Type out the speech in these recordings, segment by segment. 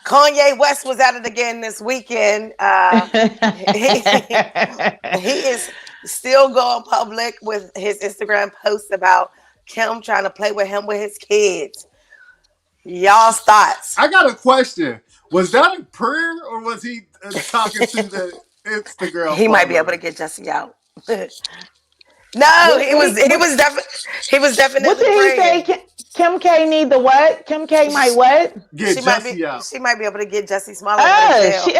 Kanye West was at it again this weekend. He, he is still going public with his Instagram posts about Kim trying to play with him with his kids. Y'all's thoughts? I got a question. Was that a prayer or was he talking to the Instagram He might be able to followers? get Jesse out. No, What he did was he? he What? was he was What definitely did he say? praying. Kim K need the what? Kim K might what? Get Jesse out. She might be able to get Jesse Smollett out of jail.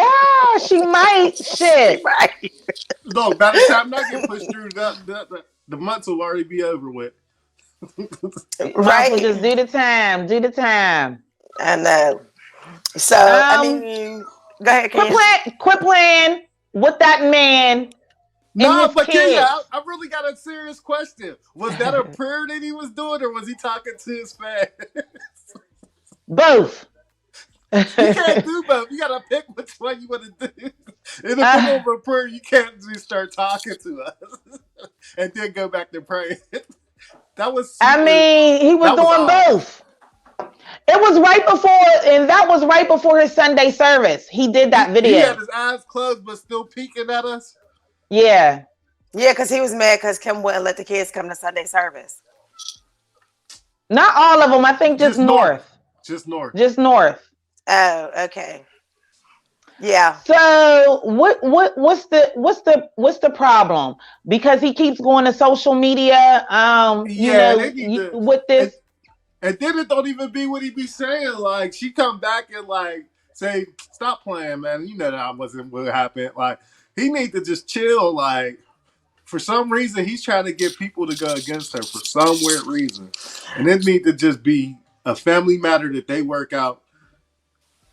She might. She Shit. might. Look, by the time that get pushed through, the months will already be over with. Might as well Right? just do the time. Do the time. I know. So I Um, mean, go ahead, Ken. quit playing with that man and No, his but Kenya, kids. I really got a serious question. Was that a prayer that he was doing, or was he talking to his fans? Both. You can't do both. You gotta pick which one you want to do. In the middle Uh, of a prayer, you can't just start talking to us and then go back to praying. That was I super. mean, he was That was doing odd. both. It was right before, and that was right before his Sunday service. He did that He had video. his eyes closed, but still peeking at us. Yeah. Yeah, because he was mad because Kim wouldn't let the kids come to Sunday service. Not all of them. I think just Just north. north. Just north. Just north. Oh, okay. Yeah. So what's the problem? Because he keeps going to social media, Yeah, they need to. with And, this. and then it don't even be what he be saying. Like she come back and like say, "Stop playing, man. You know that wasn't what happened." Like he need to just chill. Like for some reason, he's trying to get people to go against her for some weird reason, and it need to just be a family matter that they work out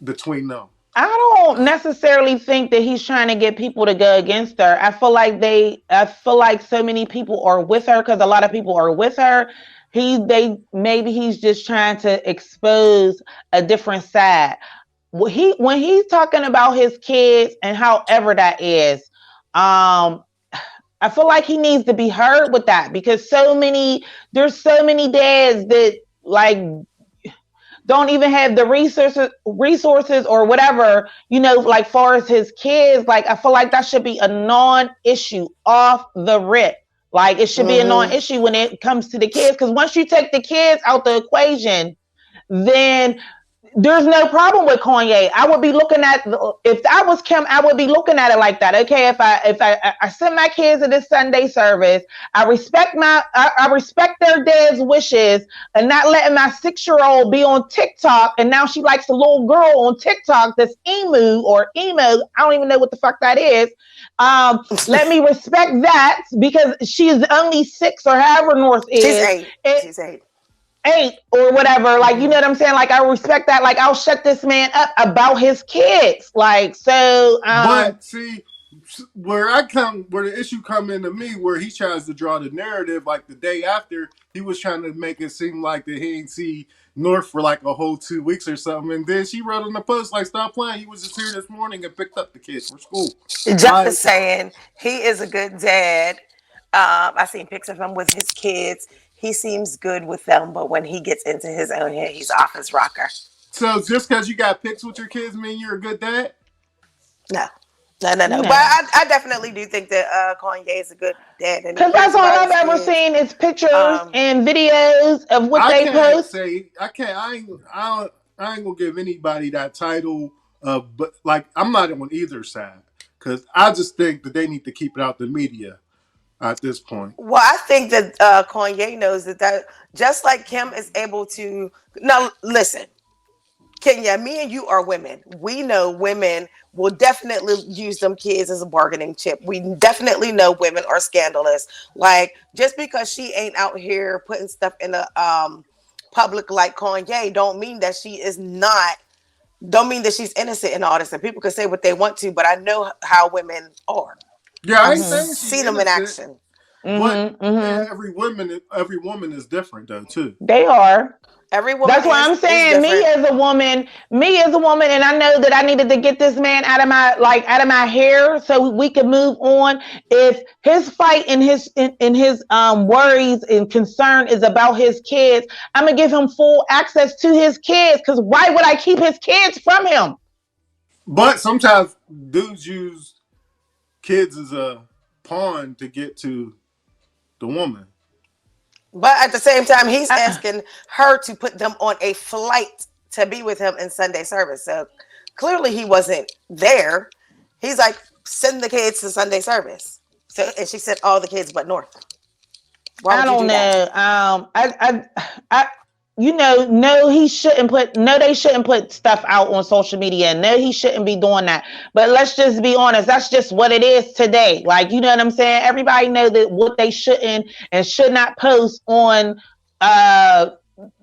between them. I don't necessarily think that he's trying to get people to go against her. I feel like so many people are with her because a lot of people are with her. Maybe he's just trying to expose a different side. When he's talking about his kids and however that is, I feel like he needs to be heard with that because there's so many dads that like don't even have the resources or whatever, like far as his kids. Like I feel like that should be a non-issue off the rip. Like it should be a Mm-hmm. non-issue when it comes to the kids, because once you take the kids out the equation, then there's no problem with Kanye. I would be looking at, if I was Kim, I would be looking at it like that. Okay, if I send my kids to this Sunday service, I respect their dad's wishes, and not letting my 6-year-old be on TikTok, and now she likes a little girl on TikTok that's emu or emo. I don't even know what the fuck that is. Let me respect that because she's only 6 or however North She's is. 8. She's 8. 8 or whatever, like, you Mm-hmm. know what I'm saying? Like, I respect that. Like, I'll shut this man up about his kids. Like, so, But see, where the issue come into me, where he tries to draw the narrative, like the day after, he was trying to make it seem like that he ain't see North for like a whole 2 weeks or something, and then she wrote on the post like, "Stop playing. He was just here this morning and picked up the kids for school." Jeff Like, is saying he is a good dad. I seen pics of him with his kids. He seems good with them, but when he gets into his own head, he's off his rocker. so just because you got pics with your kids mean you're a good dad? No, no. But no. I definitely do think that Kanye is a good dad and he Because that's cares all about I've his ever kids. seen is pictures Um, and videos of what I they can't post. say I can't. I ain't gonna give anybody that title. But like I'm not on either side because I just think that they need to keep it out the media at this point. well, I think that Kanye knows that just like Kim is able to. Now, listen, Kenya, me and you are women. We know women will definitely use them kids as a bargaining chip. We definitely know women are scandalous. Like just because she ain't out here putting stuff in the public like Kanye, don't mean that she is not. Don't mean that she's innocent in all this. And people can say what they want to, but I know how women are. Yeah, I I've ain't saying Hmm. she's seen them in innocent. action. But Mm-hmm. every woman is different though too. They are. Every woman That's why I'm is saying different. me as a woman, and I know that I needed to get this man out of my hair so we can move on. If his fight and his worries and concern is about his kids, I'm gonna give him full access to his kids. Because why would I keep his kids from him? But sometimes dudes use kids as a pawn to get to the woman. But at the same time, he's Uh, asking her to put them on a flight to be with him in Sunday service. So clearly he wasn't there. He's like, send the kids to Sunday service. So and she said all the kids but North. Why I would you don't do that? know. I, no, he shouldn't put. No, they shouldn't put stuff out on social media. No, he shouldn't be doing that. But let's just be honest. That's just what it is today. Like, you know what I'm saying? Everybody know that what they shouldn't and should not post on uh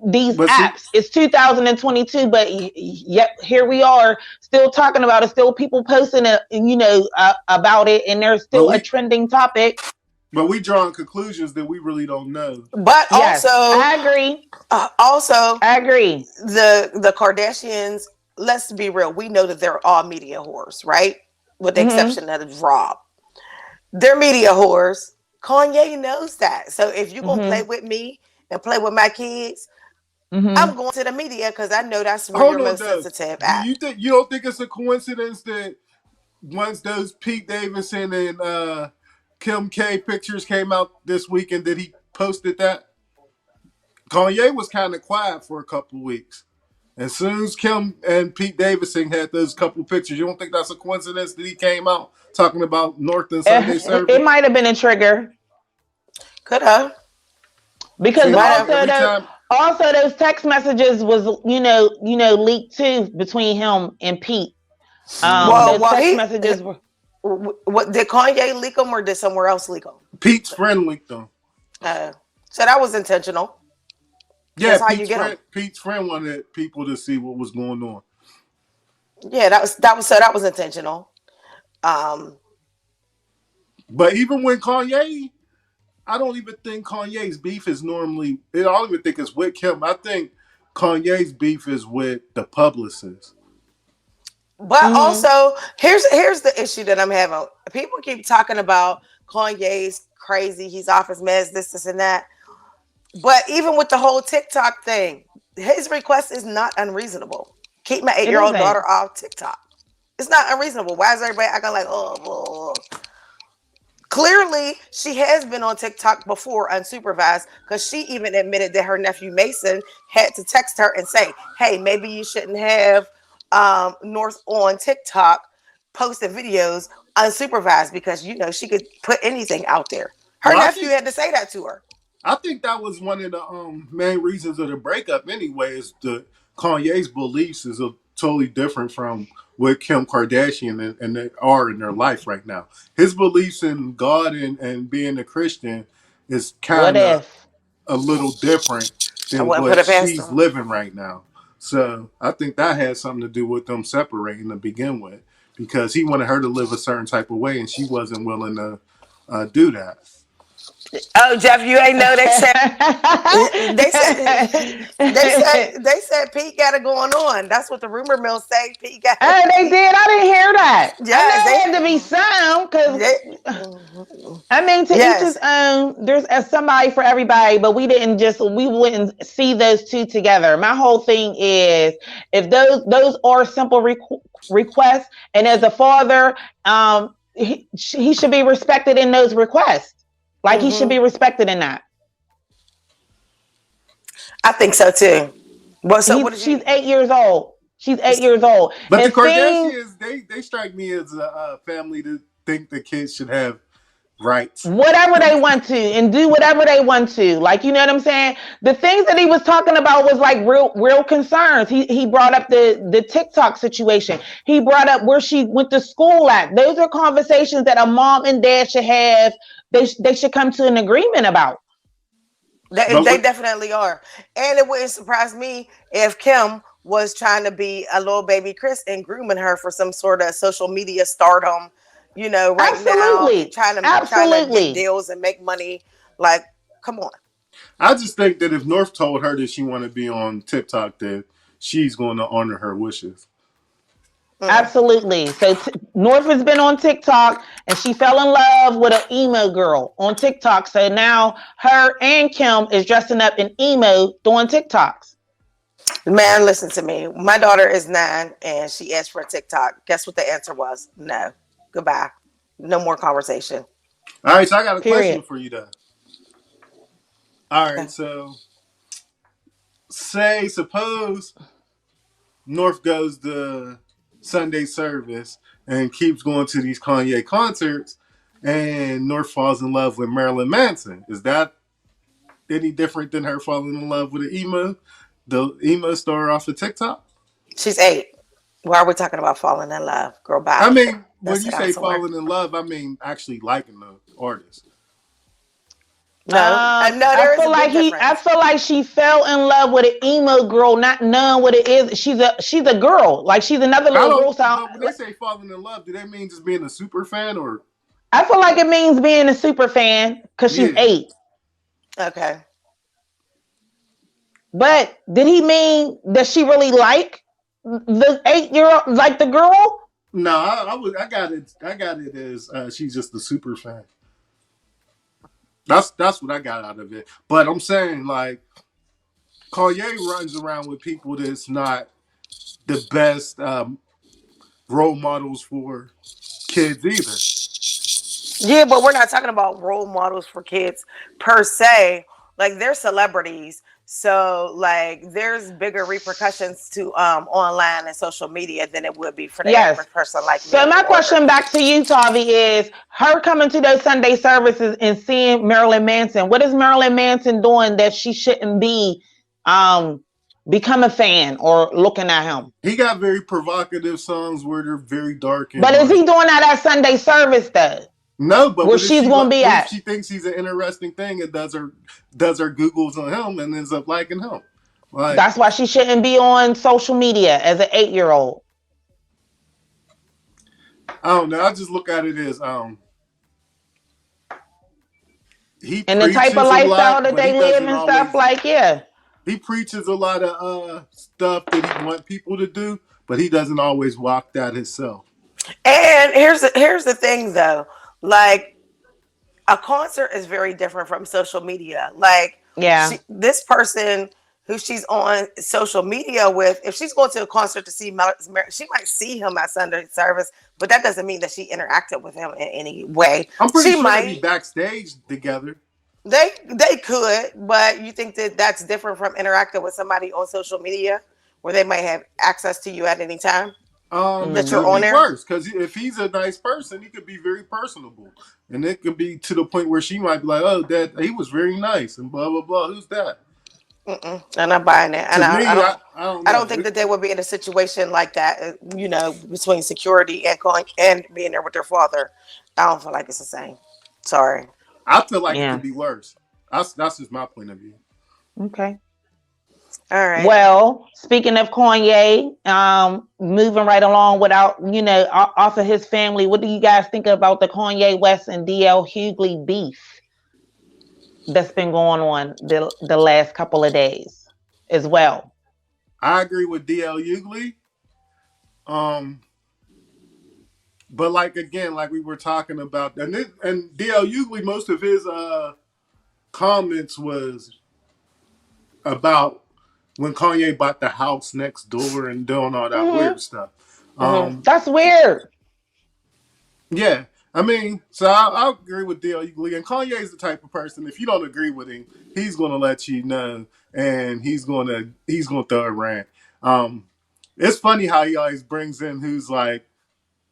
these But see, apps. It's 2022, but yet here we are still talking about it. Still people posting it, about it, and there's but still a we trending topic. but we drawing conclusions that we really don't know. But Yes, I agree. also I agree. the Kardashians, let's be real, we know that they're all media whores, right? With the Mm-hmm. exception of Rob. They're media whores. Kanye knows that. So if you're gonna play Mm-hmm. with me and play with my kids, I'm Mm-hmm. going to the media because I know that's where you're Hold on, most though. sensitive Do at. you don't think it's a coincidence that once those Pete Davidson and Kim K pictures came out this weekend that he posted that? Kanye was kind of quiet for a couple of weeks. As soon as Kim and Pete Davidson had those couple pictures, you don't think that's a coincidence that he came out talking about North and Sunday It service? might have been a trigger Could have. because Seemed Might like have. every time. also those text messages was leaked too between him and Pete. Mm, Those Well, text he. messages were What did Kanye leak them or did somewhere else leak them? Pete's friend leaked them. Uh, so that was intentional. Yeah, That's how you get them. Pete's friend wanted people to see what was going on. Yeah, that was intentional. Um, But even when Kanye, I don't even think Kanye's beef is normally. I don't even think it's with Kim. I think Kanye's beef is with the publicist. but mm-hmm. also here's the issue that I'm having. People keep talking about Kanye's crazy. He's off his meds. This, and that. But even with the whole TikTok thing, his request is not unreasonable. Keep my It eight-year-old isn't. daughter off TikTok. It's not unreasonable. Why is everybody acting like, clearly she has been on TikTok before unsupervised because she even admitted that her nephew Mason had to text her and say, hey, maybe you shouldn't have North on TikTok posting videos unsupervised because she could put anything out there. Her Well, nephew had to say that to her. I think that was one of the main reasons of the breakup. Anyway, is the Kanye's beliefs is totally different from what Kim Kardashian and they are in their life right now. His beliefs in God and being a Christian is What kind of if? a little different I than wouldn't put what it past she's them. living right now. So I think that had something to do with them separating to begin with, because he wanted her to live a certain type of way and she wasn't willing to do that. Oh, Jeff, you ain't know they said Pete got it going on. That's what the rumor mill say. Pete got Oh, they did. I didn't hear that. I yes, know it had to be some they because I mean, to each his yes. own. There's somebody for everybody, but we wouldn't see those two together. My whole thing is if those are simple requests, and as a father, he should be respected in those requests. Like he should Hmm. be respected in that. I think so too. Well, so what did She's you? 8 years old. She's 8 years old. But the If things Kardashians, they strike me as a family that think the kids should have rights. whatever they want to and do whatever they want to, like, you know what I'm saying, the things that he was talking about was like real concerns. He brought up the TikTok situation. He brought up where she went to school at. Those are conversations that a mom and dad should have. They should come to an agreement about. But They what, definitely are, and it wouldn't surprise me if Kim was trying to be a little baby Chris and grooming her for some sort of social media stardom, right now and Absolutely. trying to get Absolutely. deals and make money. Like, come on. I just think that if North told her that she want to be on TikTok, that she's going to honor her wishes. Mm. Absolutely. So North has been on TikTok and she fell in love with an emo girl on TikTok. So now her and Kim is dressing up in emo doing TikToks. Man, listen to me. My daughter is 9 and she asked for a TikTok. Guess what the answer was? No. Goodbye. No more conversation. All right, so I got a question Period. for you, though. All Okay. right, so suppose North goes to Sunday service and keeps going to these Kanye concerts, and North falls in love with Marilyn Manson. Is that any different than her falling in love with the emo star off of TikTok? She's 8. Why are we talking about falling in love? Girl, I bye. mean, Go when you sit down say somewhere. falling in love, I mean actually liking the artist. No. No, there is a big I difference. feel like she fell in love with an emo girl, not knowing what it is. She's a girl. Like she's another I little don't. girl. So But when they say falling in love, do they mean just being a super fan or? I feel like it means being a super fan because she's Yeah. 8. Okay. But did he mean that she really like the 8-year old, like the girl? No, I was. I got it. I got it as she's just a super fan. That's what I got out of it. But I'm saying like Kanye runs around with people that's not the best role models for kids either. Yeah, but we're not talking about role models for kids per se. Like they're celebrities. So like there's bigger repercussions to online and social media than it would be for the Yes. average person like So me my or question back to you, Tavi, is her coming to those Sunday services and seeing Marilyn Manson. What is Marilyn Manson doing that she shouldn't be um become a fan or looking at him? He got very provocative songs where they're very dark and But is like he doing that at Sunday service though? no, but Where she's gonna be what if at? she thinks he's an interesting thing and does her Googles on him and ends up liking him? Like That's why she shouldn't be on social media as an 8-year-old. I don't know. I just look at it as he And the type of preaches a lifestyle lot, that but they live and stuff, like, yeah. he preaches a lot of stuff that he want people to do, but he doesn't always walk that himself. and here's the thing though. Like a concert is very different from social media. Like Yeah. this person who she's on social media with, if she's going to a concert to see she might see him at Sunday service, but that doesn't mean that she interacted with him in any way. I'm pretty She sure they be might. backstage together. They could, but you think that that's different from interacting with somebody on social media where they might have access to you at any time It that you're could on be there? worse because if he's a nice person, he could be very personable, and it could be to the point where she might be like, "Oh, that he was very nice," and blah blah blah. Who's that? Mm-mm, I'm not buying it, and To I me, don't. I don't I don't know. think that they would be in a situation like that. Between security and calling and being there with their father, I don't feel like it's the same. Sorry. I feel like it Yeah. could be worse. That's just my point of view. Okay. All right. Well, speaking of Kanye, moving right along without, off of his family, what do you guys think about the Kanye West and DL Hughley beef that's been going on the last couple of days as well? I agree with DL Hughley. Um, but like again, like we were talking about, and DL Hughley, most of his comments was about when Kanye bought the house next door and doing all that Hmm. weird stuff. Mm-hmm. That's weird. Yeah, I mean, so I agree with DL Hughley, and Kanye is the type of person. If you don't agree with him, he's gonna let you know, and he's gonna throw a rant. Um, it's funny how he always brings in who's like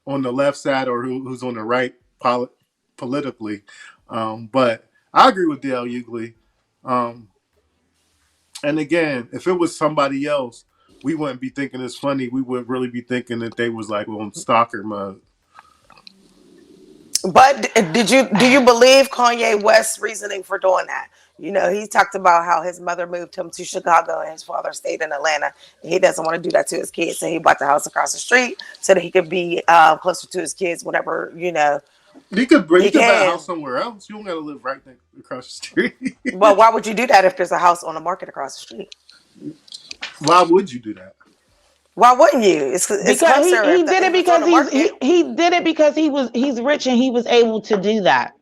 on the left side or who's on the right politically. But I agree with DL Hughley. Um, and again, if it was somebody else, we wouldn't be thinking it's funny. We would really be thinking that they was like on stalker mode. But do you believe Kanye West's reasoning for doing that? He talked about how his mother moved him to Chicago and his father stayed in Atlanta. He doesn't want to do that to his kids, so he bought the house across the street so that he could be closer to his kids whenever You he could buy a house can. somewhere else. You don't gotta live right across the street. Well, why would you do that if there's a house on the market across the street? Why would you do that? Why wouldn't you? It's Because closer he did it if it's on because the market. he did it because he's rich and he was able to do that.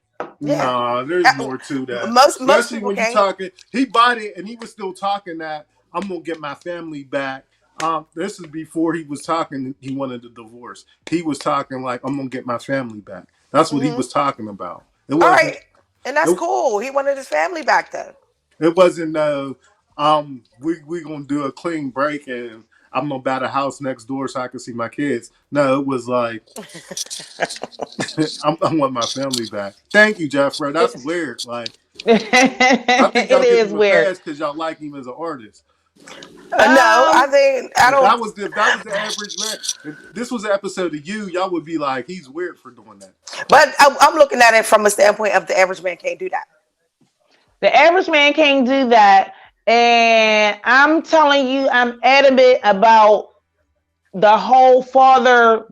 Yeah. Nah, there's more to that. Most Especially people when you can't. talking, he bought it and he was still talking that I'm gonna get my family back. This is before he was talking. He wanted a divorce. He was talking like I'm gonna get my family back. That's what he Hmm. was talking about. It All wasn't. right, and that's It, cool. He wanted his family back though. it wasn't. We gonna do a clean break and I'm gonna buy the house next door so I can see my kids. No, it was like I want my family back. Thank you, Jeffrey. That's weird. Like I think It y'all give is him a weird. pass because y'all like him as an artist. No, I Um, think I don't. If that was the average man, if this was an episode of you, y'all would be like, he's weird for doing that. But I'm looking at it from a standpoint of the average man can't do that. the average man can't do that, and I'm telling you, I'm adamant about the whole father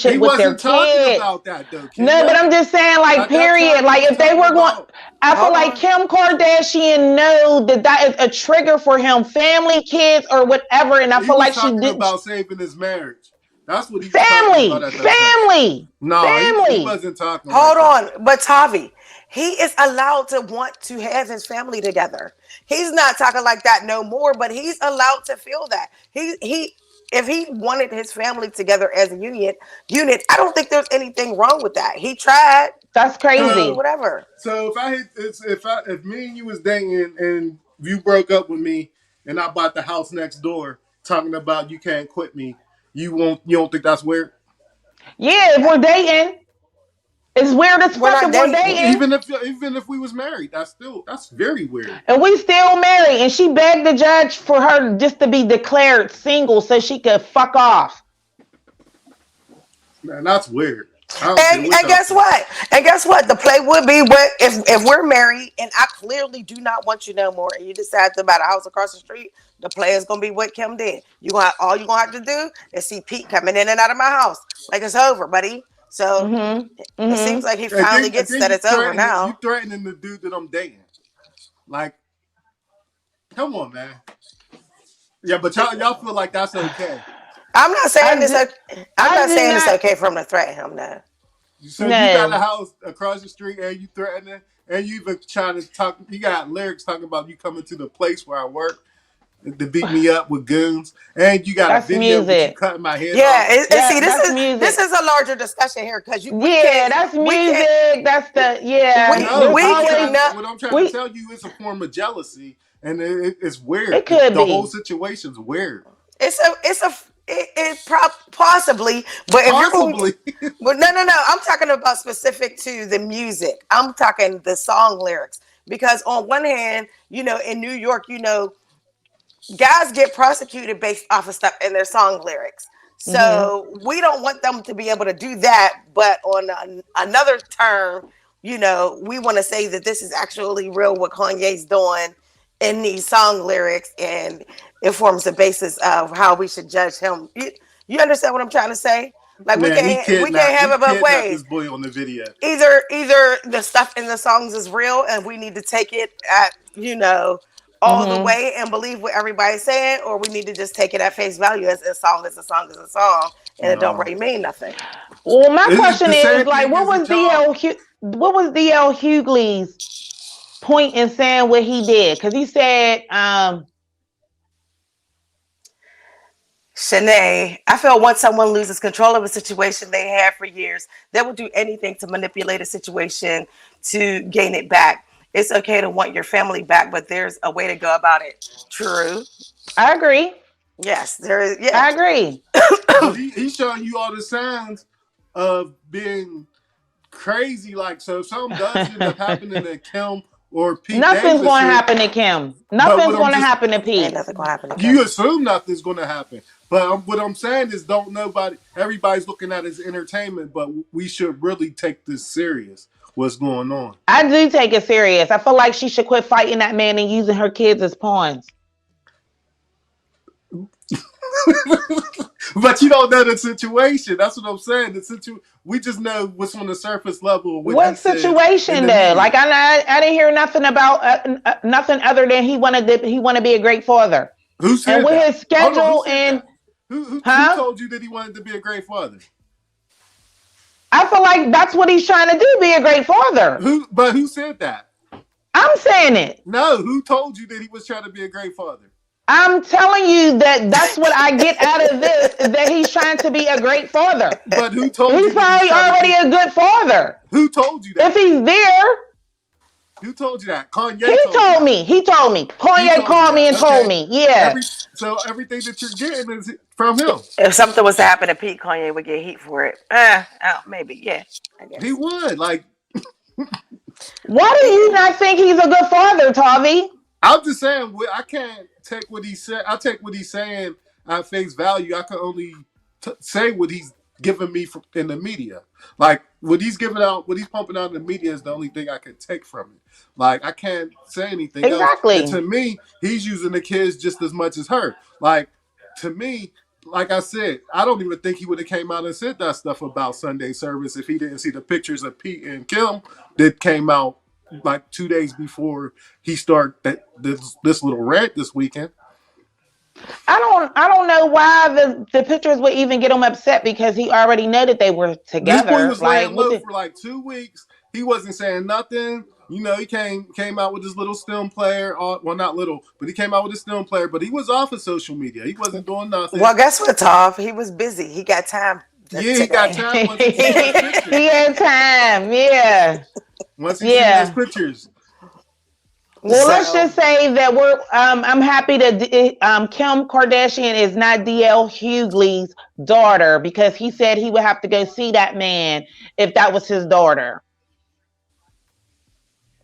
He relationship with their wasn't talking kids. about that though, No, but Kenya. I'm just saying, like, At that period. time, he Like, was if they talking were going, about. I feel Hold like on. Kim Kardashian know that that is a trigger for him, family, kids, or whatever. And I He feel was like she talking did about saving his marriage. That's what he was talking about family, at that time. family, No, he family. wasn't talking Hold like that. on. But Tavi, he is allowed to want to have his family together. He's not talking like that no more, but he's allowed to feel that. He if he wanted his family together as a unit, I don't think there's anything wrong with that. He tried. That's I mean, So, crazy. whatever. so if me and you was dating and you broke up with me and I bought the house next door, talking about you can't quit me, you don't think that's weird? Yeah, if we're dating, it's weird as We're fuck not if we're dating. dating. Even if we was married, that's very weird. And we still married, and she begged the judge for her just to be declared single so she could fuck off. Man, that's weird. I don't care And, what and y'all guess say. what? And guess what? The play would be what if we're married and I clearly do not want you no more, and you decide to buy a house across the street. The play is gonna be what Kim did. All you gonna have to do is see Pete coming in and out of my house like it's over, buddy. So Mm-hmm. it seems Mm-hmm. like he And finally then, and gets then that it's over you now. threatening the dude that I'm dating. Like, come on, man. Yeah, but y'all feel like that's okay. I'm not saying I this. do, I'm I not do saying it's not. okay for him to threaten him. No. So you got a No. house across the street and you threatening, and you even trying to talk. You got lyrics talking about you coming to the place where I work to beat me up with goons, and you got a That's video with you music. cutting my head Yeah, off. and see, Yeah, that's this music. is a larger discussion here because Yeah, that's we can't music. That's the yeah. No, There's but always what I'm trying to we. tell you is a form of jealousy, and it's weird. It could The whole be. situation's weird. possibly, but if you're going, Possibly. but no, I'm talking about specific to the music. I'm talking the song lyrics because on one hand, in New York, guys get prosecuted based off of stuff in their song lyrics. Hmm. So we don't want them to be able to do that. But on another term, we want to say that this is actually real what Kanye's doing in these song lyrics, and it forms the basis of how we should judge him. You understand what I'm trying to say? Like Man, we can't have he it both kidnapped ways. this boy on the video. Either the stuff in the songs is real and we need to take it at all the Hmm. way and believe what everybody's saying, or we need to just take it at face value as a song is a song is a song, and it don't No, really mean nothing. Well, my it's question the is same like, thing. Is it y'all? What was DL Hughley's point in saying what he did? Because he said, Shanae, I feel once someone loses control of a situation they had for years, they will do anything to manipulate a situation to gain it back. It's okay to want your family back, but there's a way to go about it. True. I agree. Yes, there is. Yeah. I agree. But he's showing you all the signs of being crazy. Like, so if something does end up happening to Kim or Pete Nothing's going to Davidson, happen to Kim. but Nothing's going to happen to Ain't Pete. nothing gonna happen to Kim. you assume nothing's going to happen. But what I'm saying is, don't nobody. Everybody's looking at it as entertainment, but we should really take this serious. what's going on. I do take it serious. I feel like she should quit fighting that man and using her kids as pawns. But you don't know the situation. That's what I'm saying. We just know what's on the surface level of what he What says in situation the though? Like media. I didn't hear nothing about nothing other than he wanted to be a great father. Who And said with that? his Hold on, who schedule said and that? Who huh? told you that he wanted to be a great father? I feel like that's what he's trying to do, be a great father. Who said that? I'm saying it. No, who told you that he was trying to be a great father? I'm telling you that that's what I get out of this is that he's trying to be a great father. But who told He's you that he's probably trying to already be? a good father. Who told you If that? he's there, Who told you that? Kanye told you told that. me. He told me. He Kanye told you called me that. and told Okay. me. Yeah. Everything that you're getting is from him. If something was to happen to Pete, Kanye would get heat for it. Oh, maybe, yeah, I He guess. would. Like, Why do you not think he's a good father, Tavi? I'm just saying, I can't take what he said. I take what he's saying at face value. I can only say what he's giving me in the media. Like what he's giving out, what he's pumping out in the media is the only thing I can take from it. Like I can't say anything else. And Exactly. to me, he's using the kids just as much as her. Like to me, like I said, I don't even think he would have came out and said that stuff about Sunday service if he didn't see the pictures of Pete and Kim that came out like 2 days before he started this little rant this weekend. I don't know why the pictures would even get him upset because he already know that they were This boy together. was Like laying what low the for like 2 weeks. He wasn't saying nothing. You know, he came out with his little stem player. Well, not little, but he came out with his stem player. But he was off of social media. He wasn't doing nothing. Well, guess what, Tov? He was busy. He got time Yeah, he got today. time once he seen those he pictures. had time. Yeah. Once he seen those Yeah. pictures. Well, let's So, just say that we're. I'm happy that Kim Kardashian is not DL Hughley's daughter because he said he would have to go see that man if that was his daughter.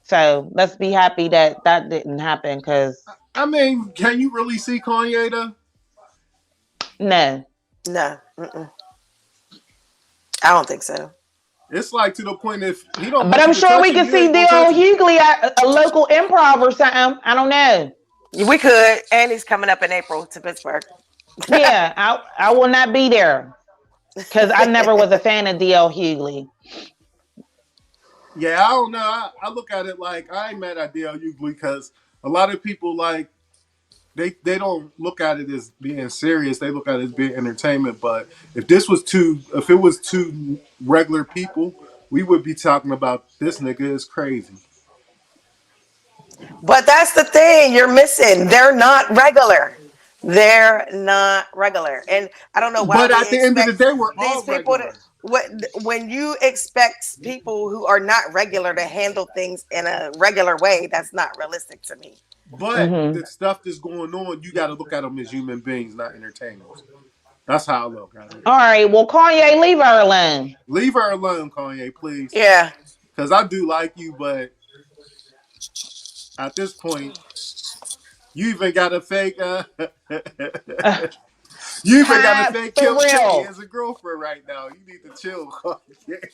So let's be happy that that didn't happen. Because I mean, can you really see Kanye though? no, no, mm-mm. I don't think so. It's like to the point if he don't but want I'm you to sure touch we him, could you see ain't gonna touch DL him. Hughley at a local improv or something. I don't know. We could, and he's coming up in April to Pittsburgh. Yeah, I will not be there because I never was a fan of DL Hughley. Yeah, I don't know. I look at it like I ain't mad at DL Hughley because a lot of people like they don't look at it as being serious. They look at it as being entertainment. But if it was two regular people, we would be talking about this nigga is crazy. But that's the thing you're missing. They're not regular. They're not regular. And I don't know why But we at the end of the expect day, we're these all people to regular. when you expect people who are not regular to handle things in a regular way, that's not realistic to me. But Hmm. the stuff that's going on, you got to look at them as human beings, not entertainers. That's how I look at it. All right, well, Kanye, leave her alone. Leave her alone, Kanye, please. Yeah. Because I do like you, but at this point, you even got a fake. Uh, You even got a fake for Kim K real. as a girlfriend right now. You need to chill, Kanye.